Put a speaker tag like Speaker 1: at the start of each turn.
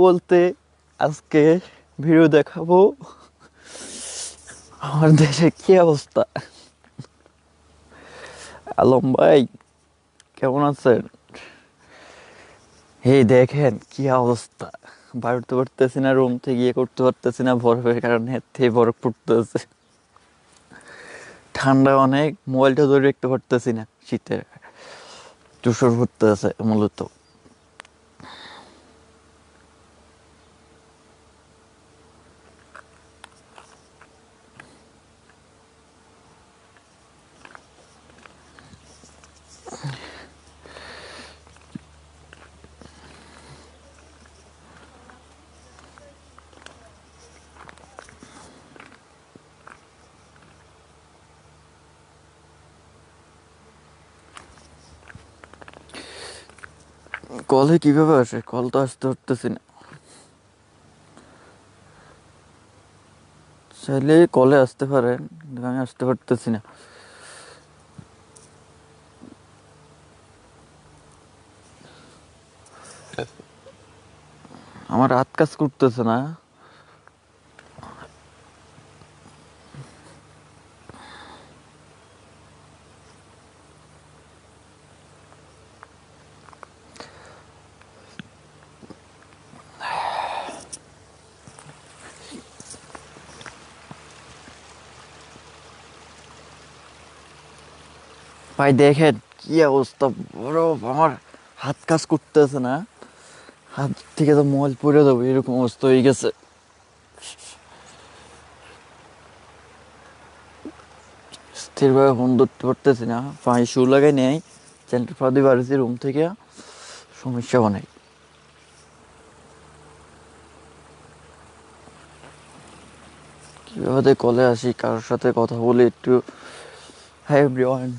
Speaker 1: বলতে আজকে ভিডিও দেখাবো আমার দেশে কি অবস্থা। আলম ভাই কেমন আছেন? এই দেখেন কি অবস্থা, বাড়তে পারতেছি না, রুম থেকে গিয়ে করতে পারতেছি না, বরফের কারণে থেকে বরফ পড়তেছে, ঠান্ডা অনেক, মোবাইলটা ধরে রাখতে পারতেছি না, শীতের তুষর পড়তেছে মূলত। কলে কিভাবে আসে? কল তো আসতে পারতেছি না, চাইলে কলে আসতে পারেন কিন্তু আমি আসতে পারতেছি না। আমার হাত কাজ করতেছে না। ভাই দেখেন কি অবস্থা, বরফ, আমার হাত কাজ করতেছে না, হাত থেকে তো মোবাইল পড়ে যাবে এরকম অবস্থা হয়ে গেছে। স্থিরভাবে ফোন ধরতে পারতেছি না, পায়ে শু লাগাই নেই, চ্যানেল ফাঁদি বাড়িছি রুম থেকে, সমস্যা অনেক। কিভাবে কলে আসি, কারোর সাথে কথা বলি একটু। Hi everyone,